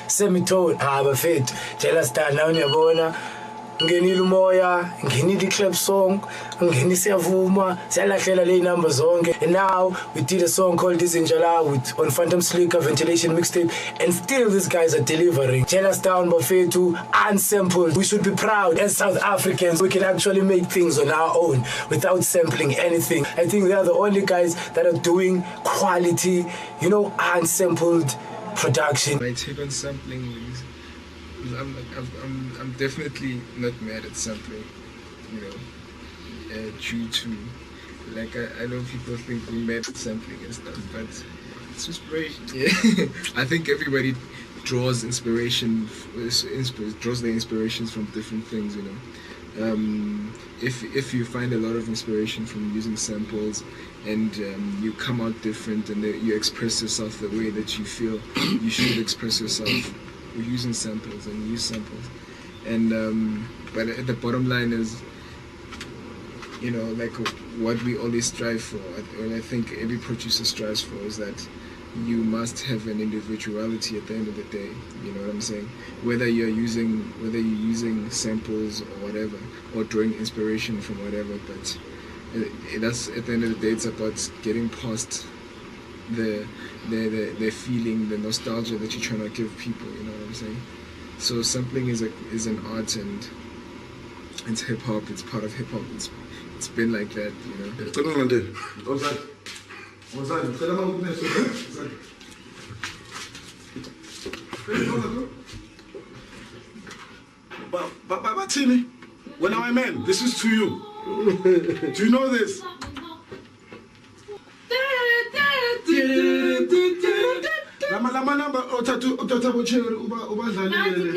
Semitone bafethu jealous star now uyabona ngenile umoya ngenile club song ngeni siyavuma siyalahlela le number zonke. And now we did a song called Izinjala with on Phantom Slikour ventilation mixtape, and still these guys are delivering. Jealous down bafethu unsampled. We should be proud as South Africans. We can actually make things on our own without sampling anything. I think they are the only guys that are doing quality, you know, unsampled production. My take on sampling is I'm definitely not mad at sampling, you know, due to, like, I know people think we're mad at sampling and stuff, but it's inspiration. Yeah. I think everybody draws inspiration, draws their inspirations from different things, you know. If you find a lot of inspiration from using samples and you come out different and you express yourself the way that you feel you should express yourself, we're using samples and use samples. And but the bottom line is, you know, like what we always strive for, and I think every producer strives for, is that you must have an individuality at the end of the day. You know what I'm saying? Whether you're using samples or whatever, or drawing inspiration from whatever, but that's, at the end of the day, it's about getting past the feeling, the nostalgia that you're trying to give people. You know what I'm saying? So sampling is an art, and it's hip hop. It's part of hip hop. It's been like that, you know. But Tini, when I'm man, this is to you. Do you know this? Lama number otatu bocheri uba dlalele.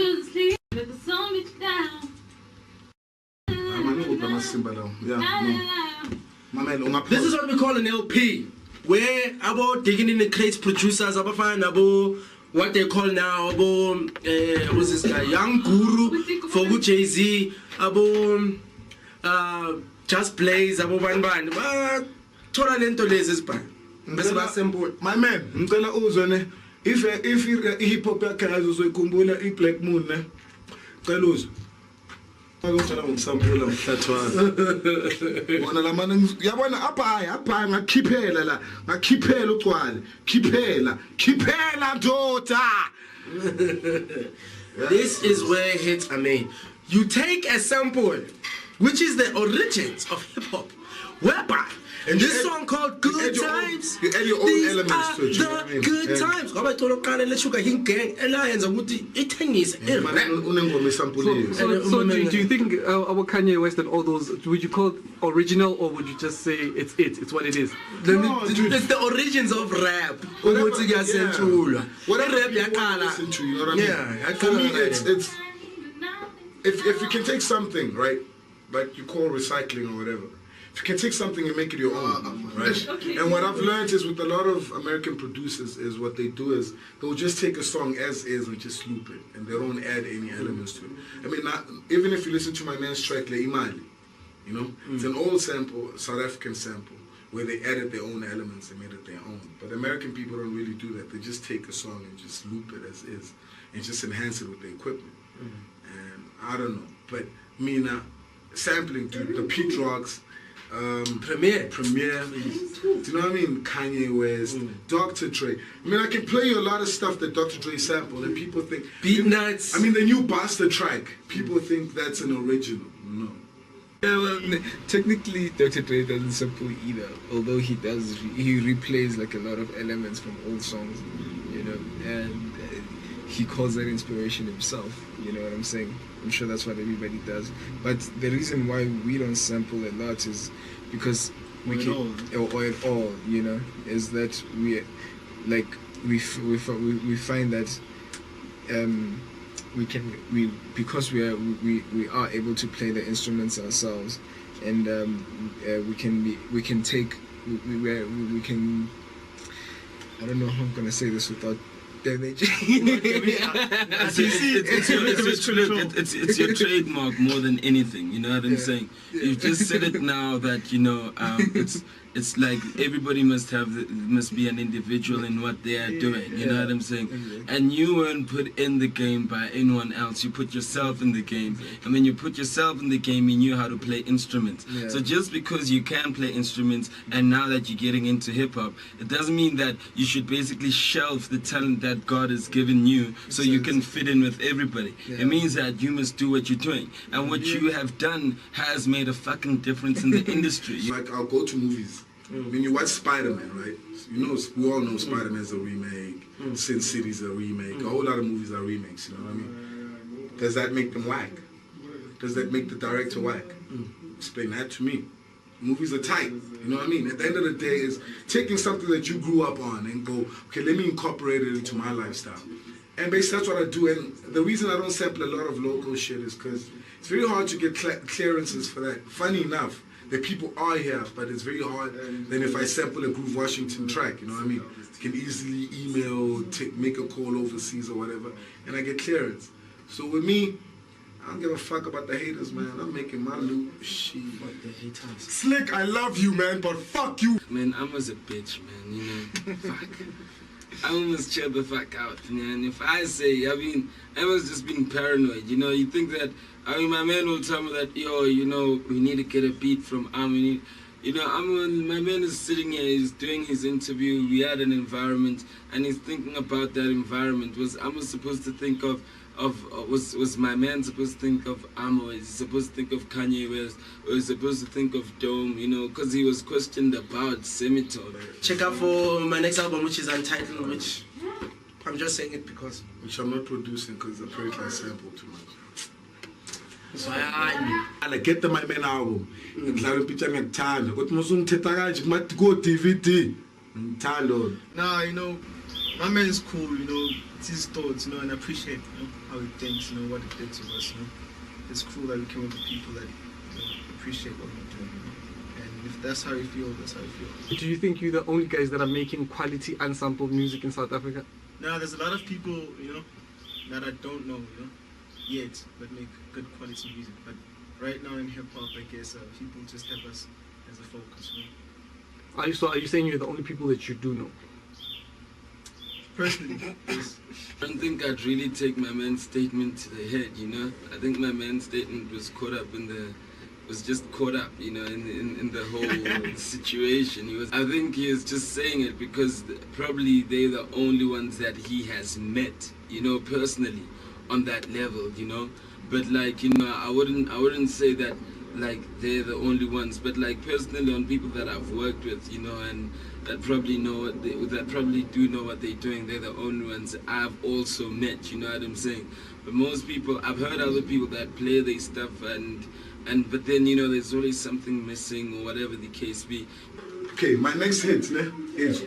This is what we call an LP, where about digging in the crates, producers, about find about what they call now about who's this guy, Young Guru, for Jay-Z, about Just Blaze, about Ban. Total lento lezes ban. My man, ngicela uzwe if hip hop yakhe uzoyikhumbula iBlack Moon ne. Ngicela uzwe. Ngicela ngisampula mhlathwana. Wona la manje yabona apha ngakhiphela la, ngakhiphela ugcwale. Khiphela ndoda. This is where hits are made. You take a sample, which is the origins of hip hop, whereby and this song called Good Times. You add your own elements to it. You know what I mean? Good Times. So do you think our Kanye West and all those, would you call it original, or would you just say it's what it is? No, it's the origins of rap. Whatever you listen to, you know what I mean? Yeah, for me, it's if you can take something, right, like you call recycling or whatever. If you can take something and make it your own, right? Okay. And what I've learned is with a lot of American producers is what they do is they'll just take a song as is and just loop it, and they don't add any elements to it. I mean, even if you listen to my man's track, Le Imali, you know, it's an old sample, South African sample, where they added their own elements and made it their own. But American people don't really do that. They just take a song and just loop it as is, and just enhance it with the equipment. And I don't know, but me now, sampling, dude, the Pete Rocks, Premier. Do you know what I mean? Kanye West, Dr. Dre. I mean, I can play you a lot of stuff that Dr. Dre sampled, and people think Beat Nuts. I mean, the new Bastard track. People think that's an original. No. Yeah, well, technically, Dr. Dre doesn't sample either. Although he does, he replays like a lot of elements from old songs, you know, and he calls that inspiration himself. You know what I'm saying? I'm sure that's what everybody does. But the reason why we don't sample a lot is because we or at all, you know, is that we find that because we are able to play the instruments ourselves, and we can I don't know how I'm gonna say this without damage. It's your trademark more than anything. You know what I'm saying? You've just said it now that, you know, it's like everybody must be an individual in what they are doing. You know what I'm saying? And you weren't put in the game by anyone else. You put yourself in the game, and when you put yourself in the game, you knew how to play instruments. So just because you can play instruments, and now that you're getting into hip hop, it doesn't mean that you should basically shelve the talent that God has given you so you can fit in with everybody. It means that you must do what you're doing, and what you have done has made a fucking difference in the industry. Like, I'll go to movies. When you watch Spider-Man, right? You know, we all know Spider-Man's a remake, Sin City's a remake, a whole lot of movies are remakes, you know what I mean? Does that make them whack? Does that make the director whack? Explain that to me. Movies are tight, you know what I mean? At the end of the day, is taking something that you grew up on and go, okay, let me incorporate it into my lifestyle. And basically that's what I do. And the reason I don't sample a lot of local shit is because it's very hard to get clearances for that. Funny enough, the people are here, but it's very hard than if I sample a Groove Washington track, you know what I mean? I can easily email, make a call overseas or whatever, and I get clearance. So with me, I don't give a fuck about the haters, man. I'm making my loot. Shit. Fuck the haters. Slick, I love you, man, but fuck you. Man, I was a bitch, man, you know. Fuck. I almost chill the fuck out, man. If I say, I mean, I was just being paranoid, you know. You think that, I mean, my man will tell me that, yo, you know, we need to get a beat from Army. You know, my man is sitting here, he's doing his interview, we had an environment, and he's thinking about that environment. Was supposed to think was my man supposed to think of Amo? Is he supposed to think of Kanye West? Or is he supposed to think of Dome? You know, because he was questioned about Semitone. Check out for my next album, which is Untitled, which I'm just saying it because. Which I'm not producing because the project I sample too much. So I get the My Man album. Ngidlala impitha ngiyakthanda. Kodwa musungithetha kanje kumathi go DVD. Ngithanda. Nah, you know, my man is cool, you know, it's his thoughts, you know, and I appreciate, you know, how he thinks, you know, what he did to us, you know. It's cool that we came with the people that, you know, appreciate what we're doing, you know. And if that's how you feel, that's how you feel. Do you think you're the only guys that are making quality unsampled music in South Africa? Now, there's a lot of people, you know, that I don't know, you know, yet, that make good quality music. But right now in hip-hop, I guess, people just have us as a focus, you know. Are you saying you're the only people that you do know? Personally, yes. I don't think I'd really take my man's statement to the head, you know. I think my man's statement was caught up in the whole situation. I think he was just saying it because probably they're the only ones that he has met, you know, personally, on that level, you know. But like, you know, I wouldn't say that like they're the only ones, but like personally on people that I've worked with, you know, and that probably do know what they're doing, they're the only ones I've also met, you know what I'm saying? But most people, I've heard other people that play their stuff but then, you know, there's always something missing or whatever the case be. Okay, my next hint is,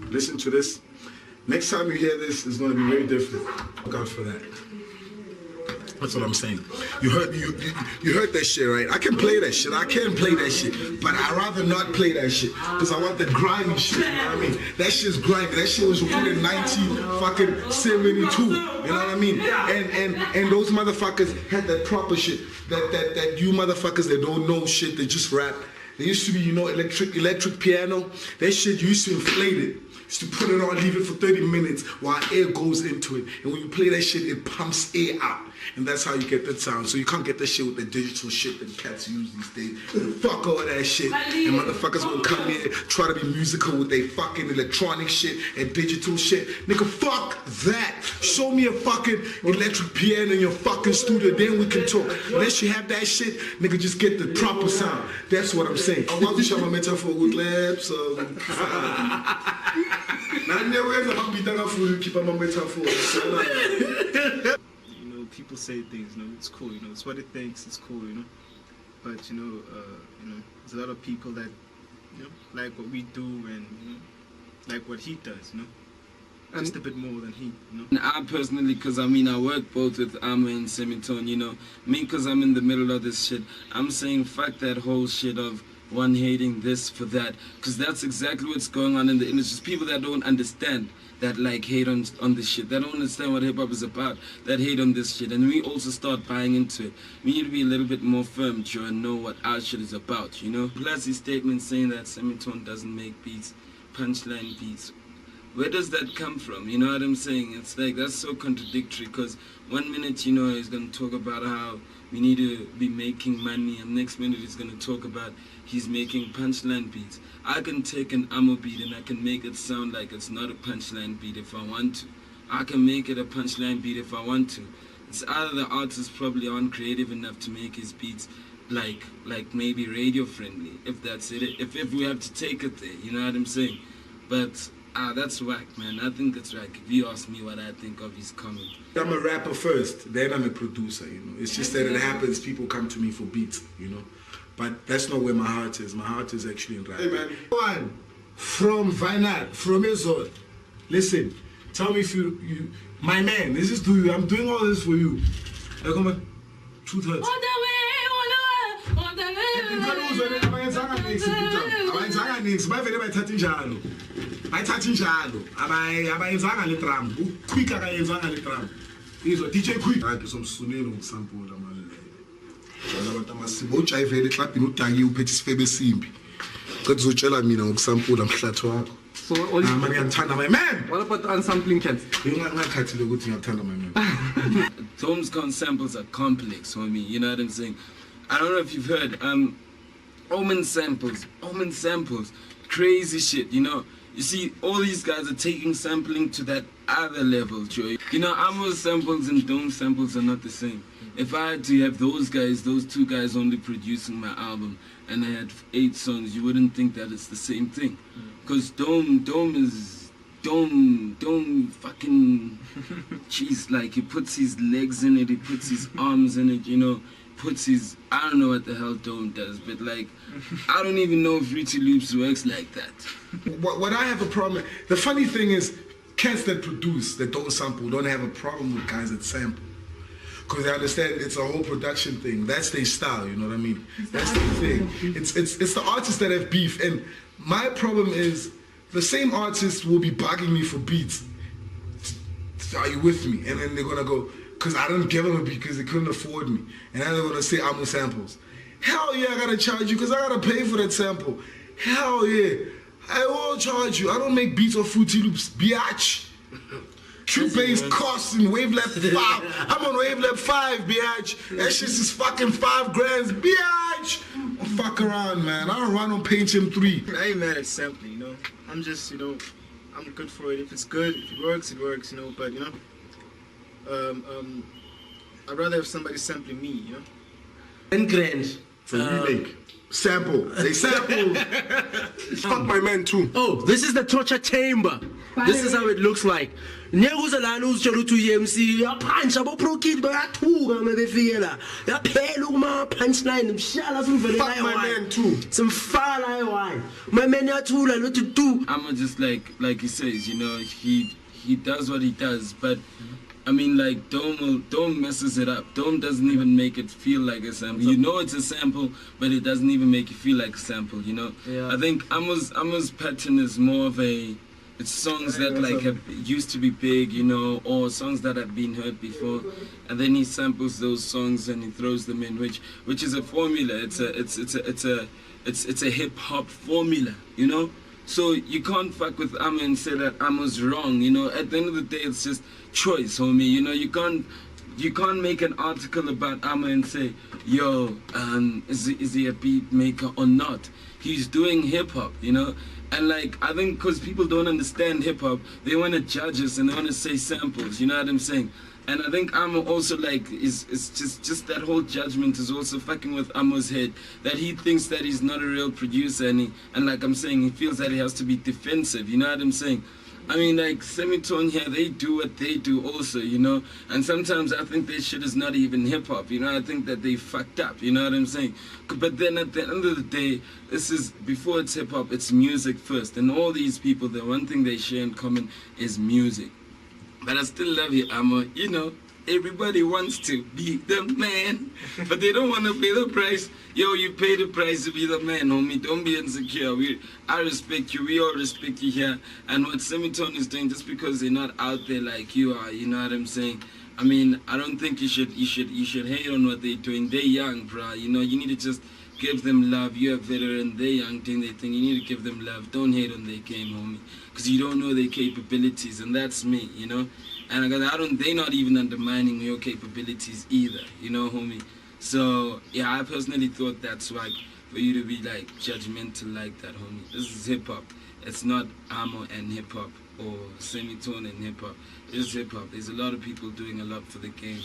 listen to this. Next time you hear this, it's going to be very different. Look out for that. That's what I'm saying. You heard that shit, right? I can play that shit. I can play that shit. But I'd rather not play that shit. Because I want the grimy shit. You know what I mean? That shit's grimy. That shit was recorded in 1972. You know what I mean? And those motherfuckers had that proper shit. That you motherfuckers that don't know shit, they just rap. There used to be, you know, electric piano. That shit, you used to inflate it. Used to put it on, leave it for 30 minutes while air goes into it. And when you play that shit, it pumps air out. And that's how you get that sound. So you can't get that shit with the digital shit that cats use these days. Fuck all that shit. And motherfuckers will come here, try to be musical with their fucking electronic shit and digital shit. Nigga, fuck that. Show me a fucking electric piano in your fucking studio, then we can talk. Unless you have that shit, nigga, just get the proper sound. That's what I'm saying. I want to show my metaphor with labs. People say things, you know, it's cool, you know, it's what it thinks, it's cool, you know. But you know, there's a lot of people that, you know, like what we do and, you know, like what he does, you know. Just a bit more than he, you know. I personally, because I mean, I work both with Amo and Semitone, you know. Me, because I'm in the middle of this shit, I'm saying fuck that whole shit of one hating this for that, because that's exactly what's going on in the industry. It's people that don't understand, that like hate on this shit, that don't understand what hip-hop is about, that hate on this shit, and we also start buying into it. We need to be a little bit more firm, Joe, and know what our shit is about, you know? Plus his statement saying that Semitone doesn't make beats, punchline beats. Where does that come from? You know what I'm saying? It's like, that's so contradictory, because one minute, you know, he's going to talk about how we need to be making money, and next minute he's going to talk about he's making punchline beats. I can take an Amo beat and I can make it sound like it's not a punchline beat if I want to. I can make it a punchline beat if I want to. It's either the artist probably aren't creative enough to make his beats like maybe radio friendly, if that's it, if we have to take it there, you know what I'm saying? But that's whack, man. I think it's whack. If you ask me what I think of his comment. I'm a rapper first, then I'm a producer, you know. It's just that it happens, people come to me for beats, you know. But that's not where my heart is. My heart is actually in rap. Hey man, one from Vinyl, from Izod. Listen, tell me if you my man, this is to you. I'm doing all this for you. I come on, truth hurts. DJ Quick. Some sunelo sample man. Abantu amasibo ujayivele club inudaki uphethe isifebe simbi. Kodwa uzotshela mina ngokusampula mhlatho wakho. So all you man ngiyathanda my man. What about the unsampling cats? Ngingakhathile ukuthi ngiyathanda my man. Tom's samples are complex, homie. You know what I'm saying? I don't know if you've heard Omen samples, crazy shit. You know, you see, all these guys are taking sampling to that other level, Joey. You know, Amo's samples and Dome samples are not the same. If I had to have those two guys only producing my album, and I had 8 songs, you wouldn't think that it's the same thing. Because Dome fucking, jeez, like he puts his legs in it, he puts his arms in it, you know, puts his, I don't know what the hell Dome does, but like, I don't even know if Richie Loops works like that. What I have a problem, the funny thing is, cats that produce, that don't sample, don't have a problem with guys that sample. Because they understand it's a whole production thing. That's their style, you know what I mean? That's the thing. It's the artists that have beef. And my problem is, the same artists will be bugging me for beats. Are you with me? And then they're going to go, because I didn't give them a beat because they couldn't afford me. And then they're going to say, I'm with samples. Hell yeah, I got to charge you because I got to pay for that sample. Hell yeah. I will charge you. I don't make beats or Fruity Loops, biatch. Cubase costs in Wavelab 5. I'm on Wavelab 5, biatch. That shit is fucking $5 grand, biatch. Don't fuck around, man. I don't run on Pentium 3. I ain't mad at sampling, you know. I'm just, you know, I'm good for it. If it's good, if it works, you know. But, you know, I'd rather have somebody sampling me, you know. 10 grand. For remake. Sample. They sample. Fuck my man too. Oh, this is the torture chamber. This is how it looks like. Nekuzalana uzitshela ukuthi uMC yaphuncha abo pro kid bayathuka mebefike la. Yaphela ukuma punchline mshala simvele Fuck my man too. Simfala ayi. My man yathula lothi do. I'm just like he says, you know, he does what he does, but I mean, like, Dome messes it up. Dome doesn't even make it feel like a sample. You know it's a sample, but it doesn't even make you feel like a sample, you know? Yeah. I think Amo's pattern is more of it's songs that, like, used to be big, you know, or songs that have been heard before, and then he samples those songs and he throws them in, which is a formula. It's a hip-hop formula, you know? So you can't fuck with Amo and say that Amo's wrong, you know. At the end of the day, it's just choice, homie. You know, you can't make an article about Amo and say, yo, is he a beat maker or not? He's doing hip hop, you know. And like, I think because people don't understand hip hop, they want to judge us and they want to say samples. You know what I'm saying? And I think Amo also, like, is just that whole judgment is also fucking with Amo's head, that he thinks that he's not a real producer, and like I'm saying, he feels that he has to be defensive, you know what I'm saying? I mean, like, Semitone here, they do what they do also, you know? And sometimes I think their shit is not even hip-hop, you know? I think that they fucked up, you know what I'm saying? But then at the end of the day, before it's hip-hop, it's music first. And all these people, the one thing they share in common is music. But I still love you, Amo, you know. Everybody wants to be the man, but they don't want to pay the price. Yo, you pay the price to be the man, homie. Don't be insecure. I respect you. We all respect you here. And what Semitone is doing, just because they're not out there like you are, you know what I'm saying? I mean, I don't think you should hate on what they're doing. They're young, bro. You know, you need to just give them love. You're a veteran. They're young, doing their thing. You need to give them love. Don't hate on their game, homie, because you don't know their capabilities, and that's me, you know. And they're not even undermining your capabilities either, you know, homie. So yeah, I personally thought that's right for you to be like judgmental like that, homie. This is hip hop. It's not Amo and hip hop or Semitone and hip hop. It's hip hop. There's a lot of people doing a lot for the game.